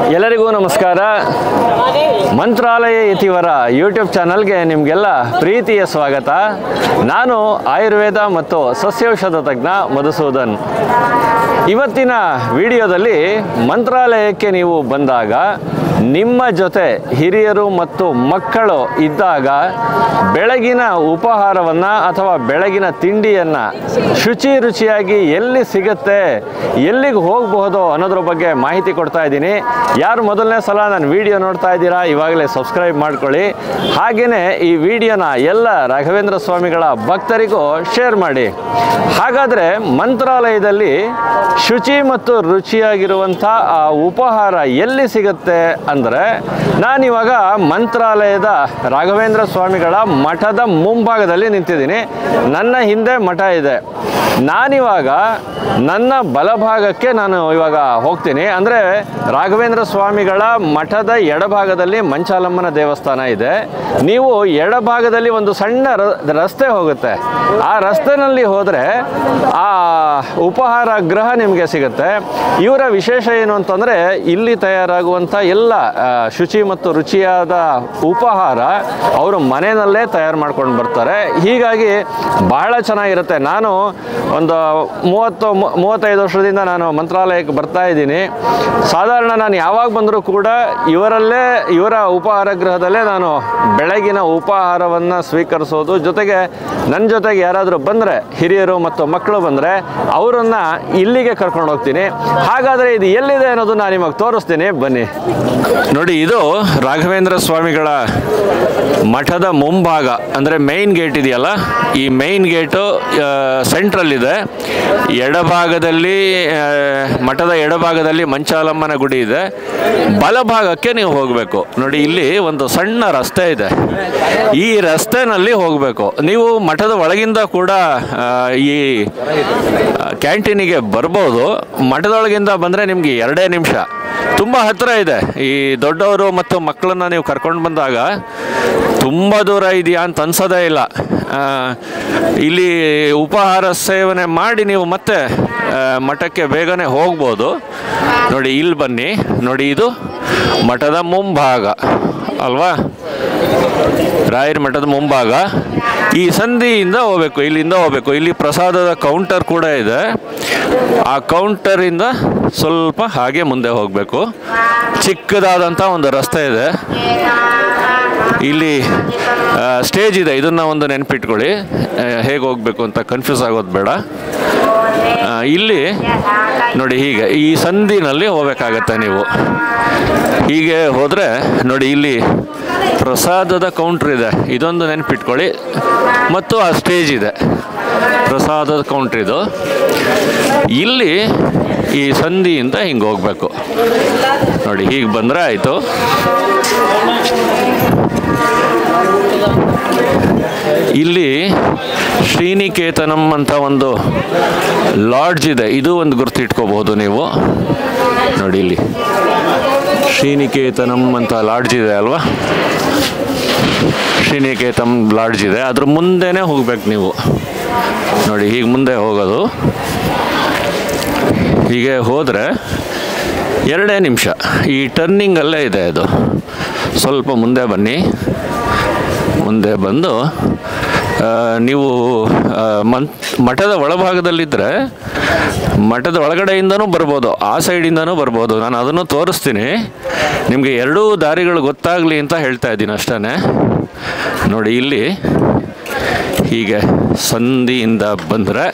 ಎಲ್ಲರಿಗೂ ನಮಸ್ಕಾರ. ಮಂತ್ರಾಲಯ ಯತಿವರ ಯೂಟ್ಯೂಬ್ ಚಾನಲ್ಗೆ ನಿಮಗೆಲ್ಲ ಪ್ರೀತಿಯ ಸ್ವಾಗತ. ನಾನು ಆಯುರ್ವೇದ ಮತ್ತು ಸಸ್ಯೌಷಧ ತಜ್ಞ ಮಧುಸೂದನ್. ಇವತ್ತಿನ ವಿಡಿಯೋದಲ್ಲಿ ಮಂತ್ರಾಲಯಕ್ಕೆ ನೀವು ಬಂದಾಗ ನಿಮ್ಮ ಜೊತೆ ಹಿರಿಯರು ಮತ್ತು ಮಕ್ಕಳು ಇದ್ದಾಗ ಬೆಳಗಿನ ಉಪಹಾರವನ್ನು ಅಥವಾ ಬೆಳಗಿನ ತಿಂಡಿಯನ್ನು ರುಚಿಯಾಗಿ ಎಲ್ಲಿ ಸಿಗುತ್ತೆ, ಎಲ್ಲಿಗೆ ಹೋಗಬಹುದು ಅನ್ನೋದ್ರ ಬಗ್ಗೆ ಮಾಹಿತಿ ಕೊಡ್ತಾ ಇದ್ದೀನಿ. ಯಾರು ಮೊದಲನೇ ಸಲ ನನ್ನ ವಿಡಿಯೋ ನೋಡ್ತಾ ಇದ್ದೀರಾ, ಇವಾಗಲೇ ಸಬ್ಸ್ಕ್ರೈಬ್ ಮಾಡ್ಕೊಳ್ಳಿ. ಹಾಗೆಯೇ ಈ ವಿಡಿಯೋನ ಎಲ್ಲ ರಾಘವೇಂದ್ರ ಸ್ವಾಮಿಗಳ ಭಕ್ತರಿಗೂ ಶೇರ್ ಮಾಡಿ. ಹಾಗಾದರೆ ಮಂತ್ರಾಲಯದಲ್ಲಿ ಶುಚಿ ಮತ್ತು ರುಚಿಯಾಗಿರುವಂಥ ಆ ಉಪಹಾರ ಎಲ್ಲಿ ಸಿಗುತ್ತೆ ಅಂದರೆ, ನಾನಿವಾಗ ಮಂತ್ರಾಲಯದ ರಾಘವೇಂದ್ರ ಸ್ವಾಮಿಗಳ ಮಠದ ಮುಂಭಾಗದಲ್ಲಿ ನಿಂತಿದ್ದೀನಿ. ನನ್ನ ಹಿಂದೆ ಮಠ ಇದೆ. ನಾನಿವಾಗ ನನ್ನ ಬಲಭಾಗಕ್ಕೆ ಇವಾಗ ಹೋಗ್ತೀನಿ. ಅಂದರೆ ರಾಘವೇಂದ್ರ ಸ್ವಾಮಿಗಳ ಮಠದ ಎಡಭಾಗದಲ್ಲಿ ಮಂಚಾಲಮ್ಮನ ದೇವಸ್ಥಾನ ಇದೆ. ನೀವು ಎಡಭಾಗದಲ್ಲಿ ಒಂದು ಸಣ್ಣ ರಸ್ತೆ ಹೋಗುತ್ತೆ. ಆ ರಸ್ತೆನಲ್ಲಿ ಹೋದರೆ ಆ ಉಪಹಾರ ಗೃಹ ನಿಮಗೆ ಸಿಗುತ್ತೆ. ಇವರ ವಿಶೇಷ ಏನು ಅಂತಂದರೆ, ಇಲ್ಲಿ ತಯಾರಾಗುವಂಥ ಎಲ್ಲ ಶುಚಿ ಮತ್ತು ರುಚಿಯಾದ ಉಪಹಾರ ಅವರು ಮನೆಯಲ್ಲೇ ತಯಾರು ಮಾಡ್ಕೊಂಡು ಬರ್ತಾರೆ. ಹೀಗಾಗಿ ಬಹಳ ಚೆನ್ನಾಗಿರುತ್ತೆ. ನಾನು ಒಂದು 35 ವರ್ಷದಿಂದ ನಾನು ಮಂತ್ರಾಲಯಕ್ಕೆ ಬರ್ತಾ ಇದ್ದೀನಿ. ಸಾಧಾರಣ ನಾನು ಯಾವಾಗ ಬಂದರೂ ಕೂಡ ಇವರ ಉಪಹಾರ ಗೃಹದಲ್ಲೇ ನಾನು ಬೆಳಗಿನ ಉಪಹಾರವನ್ನು ಸ್ವೀಕರಿಸೋದು. ಜೊತೆಗೆ ನನ್ನ ಜೊತೆಗೆ ಯಾರಾದರೂ ಬಂದರೆ, ಹಿರಿಯರು ಮತ್ತು ಮಕ್ಕಳು ಬಂದರೆ ಅವರನ್ನು ಇಲ್ಲಿಗೆ ಕರ್ಕೊಂಡು ಹೋಗ್ತೀನಿ. ಹಾಗಾದರೆ ಇದು ಎಲ್ಲಿದೆ ಅನ್ನೋದು ನಾನು ನಿಮಗೆ ತೋರಿಸ್ತೀನಿ, ಬನ್ನಿ ನೋಡಿ. ಇದು ರಾಘವೇಂದ್ರ ಸ್ವಾಮಿಗಳ ಮಠದ ಮುಂಭಾಗ, ಅಂದರೆ ಮೇಯ್ನ್ ಗೇಟ್ ಇದೆಯಲ್ಲ, ಈ ಮೇಯ್ನ್ ಗೇಟು ಸೆಂಟ್ರಲ್ ಇದೆ. ಎಡಭಾಗದಲ್ಲಿ ಮಠದ ಎಡಭಾಗದಲ್ಲಿ ಮಂಚಾಲಮ್ಮನ ಗುಡಿ ಇದೆ. ಬಲಭಾಗಕ್ಕೆ ನೀವು ಹೋಗಬೇಕು ನೋಡಿ. ಇಲ್ಲಿ ಒಂದು ಸಣ್ಣ ರಸ್ತೆ ಇದೆ. ಈ ರಸ್ತೆನಲ್ಲಿ ಹೋಗಬೇಕು. ನೀವು ಮಠದ ಒಳಗಿಂದ ಕೂಡ ಈ ಕ್ಯಾಂಟೀನಿಗೆ ಬರ್ಬೋದು. ಮಠದೊಳಗಿಂದ ಬಂದರೆ ನಿಮಗೆ 2 ನಿಮಿಷ, ತುಂಬ ಹತ್ತಿರ ಇದೆ. ಈ ದೊಡ್ಡವರು ಮತ್ತು ಮಕ್ಕಳನ್ನು ನೀವು ಕರ್ಕೊಂಡು ಬಂದಾಗ ತುಂಬ ದೂರ ಇದೆಯಾ ಅಂತ ಅನ್ಸೋದೇ ಇಲ್ಲ. ಇಲ್ಲಿ ಉಪಹಾರ ಸೇವನೆ ಮಾಡಿ ನೀವು ಮತ್ತೆ ಮಠಕ್ಕೆ ಬೇಗನೆ ಹೋಗ್ಬೋದು. ನೋಡಿ, ಇಲ್ಲಿ ಬನ್ನಿ ನೋಡಿ. ಇದು ಮಠದ ಮುಂಭಾಗ ಅಲ್ವಾ, ರಾಯರ ಮಠದ ಮುಂಭಾಗ. ಈ ಸಂಧಿಯಿಂದ ಹೋಗ್ಬೇಕು, ಇಲ್ಲಿಂದ ಹೋಗ್ಬೇಕು. ಇಲ್ಲಿ ಪ್ರಸಾದದ ಕೌಂಟರ್ ಕೂಡ ಇದೆ. ಆ ಕೌಂಟರಿಂದ ಸ್ವಲ್ಪ ಹಾಗೆ ಮುಂದೆ ಹೋಗಬೇಕು. ಚಿಕ್ಕದಾದಂಥ ಒಂದು ರಸ್ತೆ ಇದೆ. ಇಲ್ಲಿ ಸ್ಟೇಜ್ ಇದೆ. ಇದನ್ನು ಒಂದು ನೆನಪಿಟ್ಕೊಳ್ಳಿ, ಹೇಗೆ ಹೋಗಬೇಕು ಅಂತ ಕನ್ಫ್ಯೂಸ್ ಆಗೋದು ಬೇಡ. ಇಲ್ಲಿ ನೋಡಿ, ಹೀಗೆ ಈ ಸಂಧಿನಲ್ಲಿ ಹೋಗಬೇಕಾಗತ್ತೆ ನೀವು. ಹೀಗೆ ಹೋದರೆ ನೋಡಿ, ಇಲ್ಲಿ ಪ್ರಸಾದದ ಕೌಂಟ್ರ್ ಇದೆ. ಇದೊಂದು ನೆನಪಿಟ್ಕೊಳ್ಳಿ. ಮತ್ತು ಆ ಸ್ಟೇಜ್ ಇದೆ, ಪ್ರಸಾದದ ಕೌಂಟ್ರ್ ಇದು. ಇಲ್ಲಿ ಈ ಸಂಧಿಯಿಂದ ಹಿಂಗೆ ಹೋಗಬೇಕು ನೋಡಿ. ಹೀಗೆ ಬಂದರೆ ಆಯಿತು. ಇಲ್ಲಿ ಶ್ರೀನಿಕೇತನಂ ಅಂತ ಒಂದು ಲಾಡ್ಜ್ ಇದೆ. ಇದು ಒಂದು ಗುರ್ತಿಟ್ಕೋಬಹುದು ನೀವು ನೋಡಿ. ಇಲ್ಲಿ ಶ್ರೀನಿಕೇತನಂ ಅಂತ ಲಾಡ್ಜ್ ಇದೆ ಅಲ್ವಾ, ಶ್ರೀನಿಕೇತನ್ ಲಾಡ್ಜ್ ಇದೆ. ಅದ್ರ ಮುಂದೆನೇ ಹೋಗ್ಬೇಕು ನೀವು ನೋಡಿ. ಹೀಗೆ ಮುಂದೆ ಹೋಗೋದು. ಹೀಗೆ ಹೋದರೆ 2 ನಿಮಿಷ. ಈ ಟರ್ನಿಂಗಲ್ಲೇ ಇದೆ ಅದು. ಸ್ವಲ್ಪ ಮುಂದೆ ಬನ್ನಿ. ಮುಂದೆ ಬಂದು ನೀವು ಮಠದ ಒಳಭಾಗದಲ್ಲಿದ್ದರೆ ಮಠದ ಒಳಗಡೆಯಿಂದನೂ ಬರ್ಬೋದು, ಆ ಸೈಡಿಂದನೂ ಬರ್ಬೋದು. ನಾನು ಅದನ್ನು ತೋರಿಸ್ತೀನಿ ನಿಮಗೆ. 2 ದಾರಿಗಳು ಗೊತ್ತಾಗಲಿ ಅಂತ ಹೇಳ್ತಾ ಇದ್ದೀನಿ ಅಷ್ಟೇ ನೋಡಿ. ಇಲ್ಲಿ ಹೀಗೆ ಸಂಧಿಯಿಂದ ಬಂದರೆ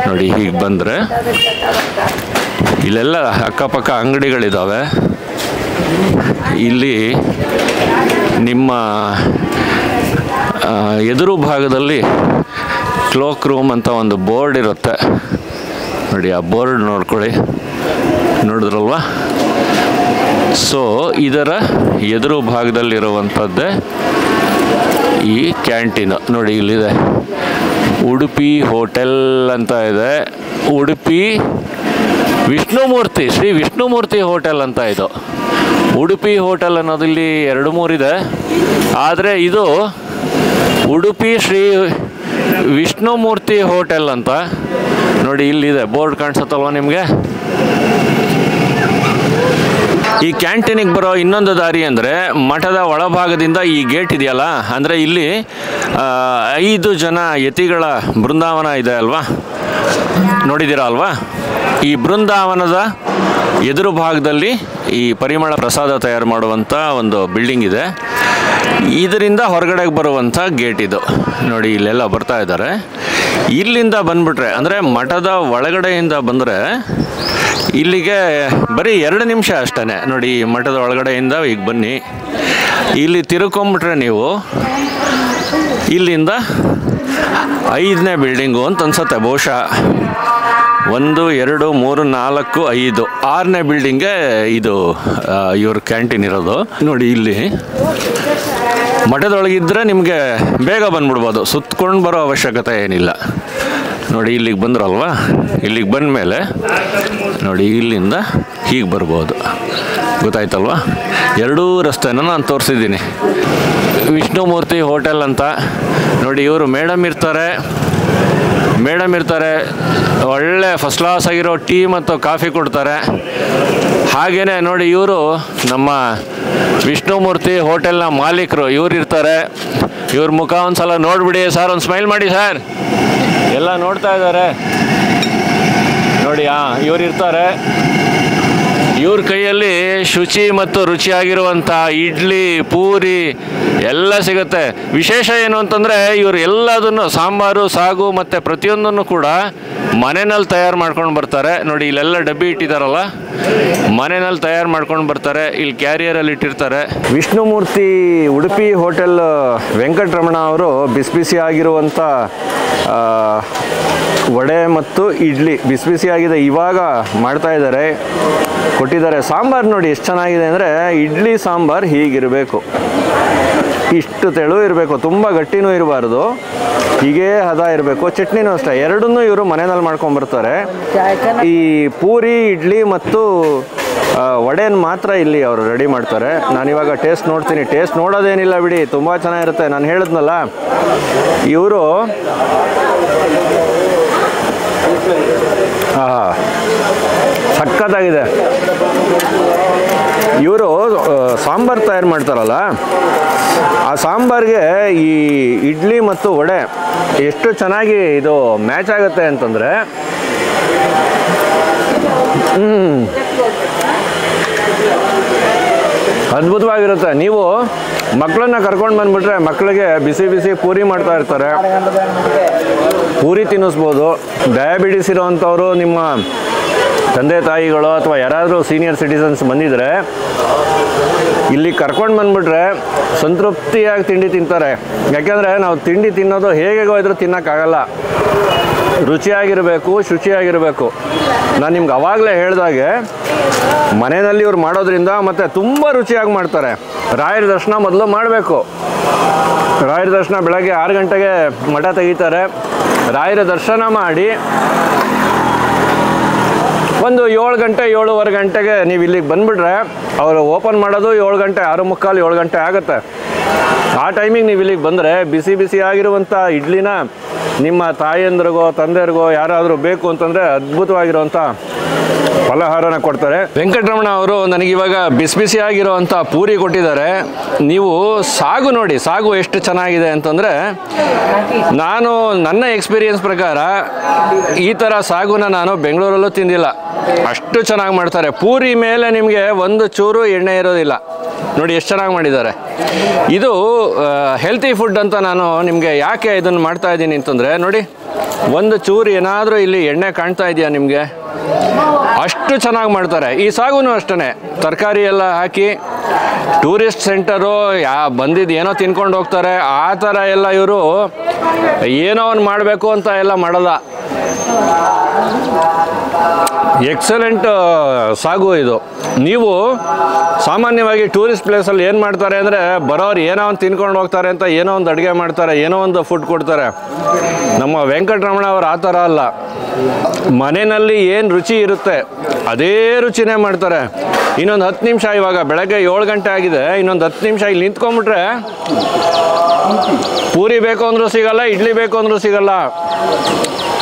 ನೋಡಿ, ಹೀಗೆ ಬಂದರೆ ಇಲ್ಲೆಲ್ಲ ಅಕ್ಕಪಕ್ಕ ಅಂಗಡಿಗಳಿದ್ದಾವೆ. ಇಲ್ಲಿ ನಿಮ್ಮ ಎದುರು ಭಾಗದಲ್ಲಿ ಕ್ಲೋಕ್ ರೂಮ್ ಅಂತ ಒಂದು ಬೋರ್ಡ್ ಇರುತ್ತೆ ನೋಡಿ. ಆ ಬೋರ್ಡ್ ನೋಡ್ಕೊಳ್ಳಿ, ನೋಡಿದ್ರಲ್ವಾ. ಸೊ ಇದರ ಎದುರು ಭಾಗದಲ್ಲಿರುವಂಥದ್ದೇ ಈ ಕ್ಯಾಂಟೀನ್ ನೋಡಿ. ಇಲ್ಲಿದೆ ಉಡುಪಿ ಹೋಟೆಲ್ ಅಂತ ಇದೆ. ಉಡುಪಿ ವಿಷ್ಣುಮೂರ್ತಿ, ಶ್ರೀ ವಿಷ್ಣುಮೂರ್ತಿ ಹೋಟೆಲ್ ಅಂತ ಇದು. ಉಡುಪಿ ಹೋಟೆಲ್ ಅನ್ನೋದು ಇಲ್ಲಿ 2-3 ಇದೆ. ಆದರೆ ಇದು ಉಡುಪಿ ಶ್ರೀ ವಿಷ್ಣುಮೂರ್ತಿ ಹೋಟೆಲ್ ಅಂತ ನೋಡಿ. ಇಲ್ಲಿದೆ ಬೋರ್ಡ್ ಕಾಣಿಸುತ್ತಲ್ವ ನಿಮಗೆ. ಈ ಕ್ಯಾಂಟೀನಿಗೆ ಬರೋ ಇನ್ನೊಂದು ದಾರಿ ಅಂದರೆ ಮಠದ ಒಳಭಾಗದಿಂದ ಈ ಗೇಟ್ ಇದೆಯಲ್ಲ, ಅಂದರೆ ಇಲ್ಲಿ 5 ಜನ ಯತಿಗಳ ಬೃಂದಾವನ ಇದೆ ಅಲ್ವಾ, ನೋಡಿದ್ದೀರಾ ಅಲ್ವಾ? ಈ ಬೃಂದಾವನದ ಎದುರು ಭಾಗದಲ್ಲಿ ಈ ಪರಿಮಳ ಪ್ರಸಾದ ತಯಾರು ಮಾಡುವಂಥ ಒಂದು ಬಿಲ್ಡಿಂಗ್ ಇದೆ. ಇದರಿಂದ ಹೊರಗಡೆಗೆ ಬರುವಂಥ ಗೇಟ್ ಇದು ನೋಡಿ, ಇಲ್ಲೆಲ್ಲ ಬರ್ತಾ ಇದ್ದಾರೆ. ಇಲ್ಲಿಂದ ಬಂದ್ಬಿಟ್ರೆ ಅಂದರೆ ಮಠದ ಒಳಗಡೆಯಿಂದ ಬಂದರೆ ಇಲ್ಲಿಗೆ ಬರೀ 2 ನಿಮಿಷ ಅಷ್ಟೇ ನೋಡಿ. ಮಠದ ಒಳಗಡೆಯಿಂದ ಈಗ ಬನ್ನಿ, ಇಲ್ಲಿ ತಿರ್ಕೊಂಬಿಟ್ರೆ ನೀವು ಇಲ್ಲಿಂದ 5ನೇ ಬಿಲ್ಡಿಂಗು ಅಂತ ಅನ್ಸುತ್ತೆ ಬಹುಶಃ. 1 2 3 4 5 6ನೇ ಬಿಲ್ಡಿಂಗ್ಗೆ ಇದು ಇವ್ರ ಕ್ಯಾಂಟೀನ್ ಇರೋದು ನೋಡಿ. ಇಲ್ಲಿ ಮಠದೊಳಗಿದ್ರೆ ನಿಮಗೆ ಬೇಗ ಬಂದ್ಬಿಡ್ಬೋದು, ಸುತ್ಕೊಂಡು ಬರೋ ಅವಶ್ಯಕತೆ ಏನಿಲ್ಲ ನೋಡಿ. ಇಲ್ಲಿಗೆ ಬಂದ್ರಲ್ವಾ, ಇಲ್ಲಿಗೆ ಬಂದ ಮೇಲೆ ನೋಡಿ ಇಲ್ಲಿಂದ ಹೀಗೆ ಬರ್ಬೋದು, ಗೊತ್ತಾಯ್ತಲ್ವಾ? 2 ರಸ್ತೆನ ನಾನು ತೋರಿಸಿದ್ದೀನಿ. ವಿಷ್ಣುಮೂರ್ತಿ ಹೋಟೆಲ್ ಅಂತ ನೋಡಿ, ಇವರು ಮೇಡಮ್ ಇರ್ತಾರೆ, ಒಳ್ಳೆ ಫಸ್ಟ್ ಕ್ಲಾಸ್ ಆಗಿರೋ ಟೀ ಮತ್ತು ಕಾಫಿ ಕೊಡ್ತಾರೆ. ಹಾಗೆಯೇ ನೋಡಿ, ಇವರು ನಮ್ಮ ವಿಷ್ಣುಮೂರ್ತಿ ಹೋಟೆಲ್ನ ಮಾಲೀಕರು, ಇವ್ರು ಇರ್ತಾರೆ. ಇವ್ರ ಮುಖ ಒಂದು ಸಲ ನೋಡಿಬಿಡಿ ಸರ್, ಒಂದು ಸ್ಮೈಲ್ ಮಾಡಿ ಸರ್. ಎಲ್ಲ ನೋಡ್ತಾ ಇದ್ದಾರೆ ನೋಡಿ. ಇವ್ರು ಇರ್ತಾರೆ. ಇವ್ರ ಕೈಯಲ್ಲಿ ಶುಚಿ ಮತ್ತು ರುಚಿಯಾಗಿರುವಂಥ ಇಡ್ಲಿ, ಪೂರಿ ಎಲ್ಲ ಸಿಗುತ್ತೆ. ವಿಶೇಷ ಏನು ಅಂತಂದರೆ ಇವರು ಎಲ್ಲದನ್ನು ಸಾಂಬಾರು, ಸಾಗು ಮತ್ತು ಪ್ರತಿಯೊಂದನ್ನು ಕೂಡ ಮನೆಯಲ್ಲಿ ತಯಾರು ಮಾಡ್ಕೊಂಡು ಬರ್ತಾರೆ ನೋಡಿ. ಇಲ್ಲೆಲ್ಲ ಡಬ್ಬಿ ಇಟ್ಟಿದ್ದಾರಲ್ಲ, ಮನೆಯಲ್ಲಿ ತಯಾರು ಮಾಡ್ಕೊಂಡು ಬರ್ತಾರೆ, ಇಲ್ಲಿ ಕ್ಯಾರಿಯರಲ್ಲಿ ಇಟ್ಟಿರ್ತಾರೆ. ವಿಷ್ಣುಮೂರ್ತಿ ಉಡುಪಿ ಹೋಟೆಲ್ ವೆಂಕಟರಮಣ ಅವರು ಬಿಸಿ ಬಿಸಿ ಆಗಿರುವಂಥ ವಡೆ ಮತ್ತು ಇಡ್ಲಿ ಬಿಸಿಯಾಗಿದೆ, ಇವಾಗ ಮಾಡ್ತಾ ಇದ್ದಾರೆ, ಕೊಟ್ಟಿದ್ದಾರೆ. ಸಾಂಬಾರು ನೋಡಿ ಎಷ್ಟು ಚೆನ್ನಾಗಿದೆ ಅಂದರೆ, ಇಡ್ಲಿ ಸಾಂಬಾರು ಹೀಗಿರಬೇಕು, ಇಷ್ಟು ತೆಳು ಇರಬೇಕು, ತುಂಬ ಗಟ್ಟಿನೂ ಇರಬಾರ್ದು, ಹೀಗೇ ಹದ ಇರಬೇಕು. ಚಟ್ನಿನೂ ಅಷ್ಟೇ, ಎರಡನ್ನೂ ಇವರು ಮನೆಯಲ್ಲಿ ಮಾಡ್ಕೊಂಬರ್ತಾರೆ. ಈ ಪೂರಿ, ಇಡ್ಲಿ ಮತ್ತು ವಡೆಯನ್ನು ಮಾತ್ರ ಇಲ್ಲಿ ಅವರು ರೆಡಿ ಮಾಡ್ತಾರೆ. ನಾನಿವಾಗ ಟೇಸ್ಟ್ ನೋಡ್ತೀನಿ. ಟೇಸ್ಟ್ ನೋಡೋದೇನಿಲ್ಲ ಬಿಡಿ, ತುಂಬ ಚೆನ್ನಾಗಿರುತ್ತೆ. ನಾನು ಹೇಳಿದ್ನಲ್ಲ, ಇವರು ಸಖತ್ತಾಗಿದೆ. ಇವರು ಸಾಂಬಾರು ತಯಾರು ಮಾಡ್ತಾರಲ್ಲ, ಆ ಸಾಂಬಾರಿಗೆ ಈ ಇಡ್ಲಿ ಮತ್ತು ವಡೆ ಎಷ್ಟು ಚೆನ್ನಾಗಿ ಇದು ಮ್ಯಾಚ್ ಆಗುತ್ತೆ ಅಂತಂದರೆ, ಅದ್ಭುತವಾಗಿರುತ್ತೆ. ನೀವು ಮಕ್ಕಳನ್ನ ಕರ್ಕೊಂಡು ಬಂದುಬಿಟ್ರೆ ಮಕ್ಕಳಿಗೆ ಬಿಸಿ ಬಿಸಿ ಪೂರಿ ಮಾಡ್ತಾ ಇರ್ತಾರೆ, ಪೂರಿ ತಿನ್ನಿಸ್ಬೋದು. ಡಯಾಬಿಟಿಸ್ ಇರೋವಂಥವ್ರು, ನಿಮ್ಮ ತಂದೆ ತಾಯಿಗಳು ಅಥವಾ ಯಾರಾದರೂ ಸೀನಿಯರ್ ಸಿಟಿಸನ್ಸ್ ಬಂದಿದ್ದರೆ ಇಲ್ಲಿ ಕರ್ಕೊಂಡು ಬಂದುಬಿಟ್ರೆ ಸಂತೃಪ್ತಿಯಾಗಿ ತಿಂಡಿ ತಿಂತಾರೆ. ಯಾಕೆಂದರೆ ನಾವು ತಿಂಡಿ ತಿನ್ನೋದು ಹೇಗೆ ಹೋದರೂ ತಿನ್ನೋಕ್ಕಾಗಲ್ಲ, ರುಚಿಯಾಗಿರಬೇಕು, ಶುಚಿಯಾಗಿರಬೇಕು. ನಾನು ನಿಮ್ಗೆ ಅವಾಗಲೇ ಹೇಳಿದಾಗೆ ಮನೆಯಲ್ಲಿ ಇವ್ರು ಮಾಡೋದ್ರಿಂದ ಮತ್ತು ತುಂಬ ರುಚಿಯಾಗಿ ಮಾಡ್ತಾರೆ. ರಾಯರ ದರ್ಶನ ಮೊದಲು ಮಾಡಬೇಕು. ರಾಯರ ದರ್ಶನ ಬೆಳಗ್ಗೆ 6 ಗಂಟೆಗೆ ಮಠ ತೆಗಿತಾರೆ. ರಾಯರ ದರ್ಶನ ಮಾಡಿ ಒಂದು 7 ಗಂಟೆ 7:15 ಗಂಟೆಗೆ ನೀವು ಇಲ್ಲಿಗೆ ಬಂದುಬಿಟ್ರೆ, ಅವರು ಓಪನ್ ಮಾಡೋದು 7 ಗಂಟೆ, 6:45 7 ಗಂಟೆ ಆಗುತ್ತೆ. ಆ ಟೈಮಿಗೆ ನೀವು ಇಲ್ಲಿಗೆ ಬಂದರೆ ಬಿಸಿ ಬಿಸಿಯಾಗಿರುವಂಥ ಇಡ್ಲಿನ ನಿಮ್ಮ ತಾಯಿಯಂದ್ರಿಗೋ ತಂದೆಯರಿಗೋ ಯಾರಾದರೂ ಬೇಕು ಅಂತಂದರೆ ಅದ್ಭುತವಾಗಿರುವಂಥ ಫಲಹಾರನ ಕೊಡ್ತಾರೆ. ವೆಂಕಟರಮಣ ಅವರು ನನಗಿವಾಗ ಬಿಸಿ ಬಿಸಿಯಾಗಿರುವಂಥ ಪೂರಿ ಕೊಟ್ಟಿದ್ದಾರೆ. ನೀವು ಸಾಗು ನೋಡಿ, ಸಾಗು ಎಷ್ಟು ಚೆನ್ನಾಗಿದೆ ಅಂತಂದರೆ, ನಾನು ನನ್ನ ಎಕ್ಸ್ಪೀರಿಯನ್ಸ್ ಪ್ರಕಾರ ಈ ಥರ ಸಾಗುನ ನಾನು ಬೆಂಗಳೂರಲ್ಲೂ ತಿಂದಿಲ್ಲ, ಅಷ್ಟು ಚೆನ್ನಾಗಿ ಮಾಡ್ತಾರೆ. ಪೂರಿ ಮೇಲೆ ನಿಮಗೆ ಒಂದು ಚೂರು ಎಣ್ಣೆ ಇರೋದಿಲ್ಲ ನೋಡಿ, ಎಷ್ಟು ಚೆನ್ನಾಗಿ ಮಾಡಿದ್ದಾರೆ. ಇದು ಹೆಲ್ತಿ ಫುಡ್ ಅಂತ ನಾನು ನಿಮಗೆ ಯಾಕೆ ಇದನ್ನು ಮಾಡ್ತಾ ಇದ್ದೀನಿ ಅಂತಂದರೆ, ನೋಡಿ ಒಂದು ಚೂರು ಏನಾದರೂ ಇಲ್ಲಿ ಎಣ್ಣೆ ಕಾಣ್ತಾ ಇದೆಯಾ ನಿಮಗೆ? ಅಷ್ಟು ಚೆನ್ನಾಗಿ ಮಾಡ್ತಾರೆ. ಈ ಸಾಗುನೂ ಅಷ್ಟೇ, ತರಕಾರಿ ಎಲ್ಲ ಹಾಕಿ, ಟೂರಿಸ್ಟ್ ಸೆಂಟರು ಬಂದಿದ್ದು ಏನೋ ತಿನ್ಕೊಂಡು ಹೋಗ್ತಾರೆ ಆ ಥರ ಎಲ್ಲ ಇವರು ಏನೋ ಒಂದು ಮಾಡಬೇಕು ಅಂತ ಎಲ್ಲ ಮಾಡೋದ. ಎಕ್ಸಲೆಂಟ್ ಸಾಗು ಇದು. ನೀವು ಸಾಮಾನ್ಯವಾಗಿ ಟೂರಿಸ್ಟ್ ಪ್ಲೇಸಲ್ಲಿ ಏನು ಮಾಡ್ತಾರೆ ಅಂದರೆ, ಬರೋರು ಏನೋ ಒಂದು ತಿನ್ಕೊಂಡು ಹೋಗ್ತಾರೆ ಅಂತ ಏನೋ ಒಂದು ಅಡುಗೆ ಮಾಡ್ತಾರೆ, ಏನೋ ಒಂದು ಫುಡ್ ಕೊಡ್ತಾರೆ. ನಮ್ಮ ವೆಂಕಟರಮಣ ಅವರು ಆ ಥರ ಅಲ್ಲ, ಮನೆಯಲ್ಲಿ ಏನು ರುಚಿ ಇರುತ್ತೆ ಅದೇ ರುಚಿನೇ ಮಾಡ್ತಾರೆ. ಇನ್ನೊಂದು 10 ನಿಮಿಷ, ಇವಾಗ ಬೆಳಗ್ಗೆ 7 ಗಂಟೆ ಆಗಿದೆ, ಇನ್ನೊಂದು 10 ನಿಮಿಷ ಇಲ್ಲಿ ನಿಂತ್ಕೊಂಡ್ಬಿಟ್ರೆ ಪೂರಿ ಬೇಕು ಅಂದರೂ ಸಿಗಲ್ಲ, ಇಡ್ಲಿ ಬೇಕು ಅಂದರೂ ಸಿಗಲ್ಲ.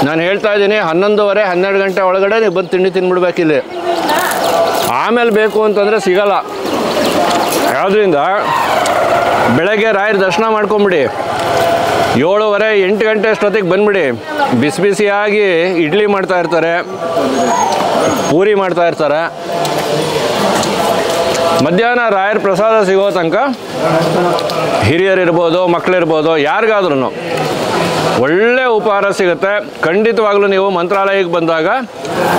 ನಾನು ಹೇಳ್ತಾ ಇದ್ದೀನಿ, 11:30 12 ಗಂಟೆ ಒಳಗಡೆ ನೀವು ಬಂದು ತಿಂಡಿ ತಿನ್ಬಿಡ್ಬೇಕಿಲ್ಲಿ. ಆಮೇಲೆ ಬೇಕು ಅಂತಂದರೆ ಸಿಗಲ್ಲ. ಯಾವುದರಿಂದ ಬೆಳಗ್ಗೆ ರಾಯರ ದರ್ಶನ ಮಾಡ್ಕೊಂಬಿಡಿ, 7:30 8 ಗಂಟೆ ಅಷ್ಟೊತ್ತಿಗೆ ಬಂದುಬಿಡಿ. ಬಿಸಿ ಬಿಸಿಯಾಗಿ ಇಡ್ಲಿ ಮಾಡ್ತಾ ಇರ್ತಾರೆ, ಪೂರಿ ಮಾಡ್ತಾ ಇರ್ತಾರೆ. ಮಧ್ಯಾಹ್ನ ರಾಯರ ಪ್ರಸಾದ ಸಿಗೋ ತನಕ ಹಿರಿಯರಿರ್ಬೋದು, ಮಕ್ಕಳಿರ್ಬೋದು, ಯಾರಿಗಾದ್ರೂ ಒಳ್ಳೆ ಉಪಹಾರ ಸಿಗುತ್ತೆ. ಖಂಡಿತವಾಗ್ಲೂ ನೀವು ಮಂತ್ರಾಲಯಕ್ಕೆ ಬಂದಾಗ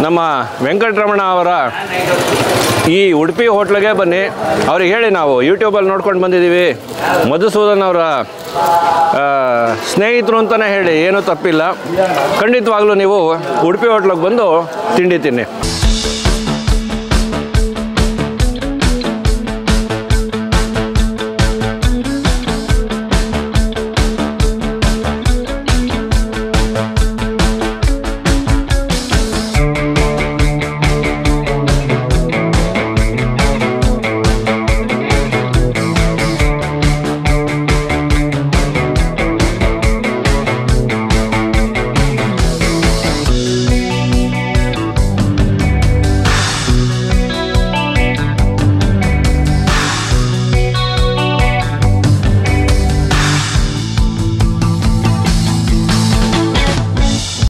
ನಮ್ಮ ವೆಂಕಟರಮಣ ಅವರ ಈ ಉಡುಪಿ ಹೋಟ್ಲಿಗೆ ಬನ್ನಿ. ಅವ್ರಿಗೆ ಹೇಳಿ ನಾವು ಯೂಟ್ಯೂಬಲ್ಲಿ ನೋಡ್ಕೊಂಡು ಬಂದಿದ್ದೀವಿ, ಮಧುಸೂದನ್ ಅವರ ಸ್ನೇಹಿತರು ಅಂತಲೇ ಹೇಳಿ, ಏನೂ ತಪ್ಪಿಲ್ಲ. ಖಂಡಿತವಾಗ್ಲೂ ನೀವು ಉಡುಪಿ ಹೋಟ್ಲಿಗೆ ಬಂದು ತಿಂಡಿ ತಿನ್ನಿ.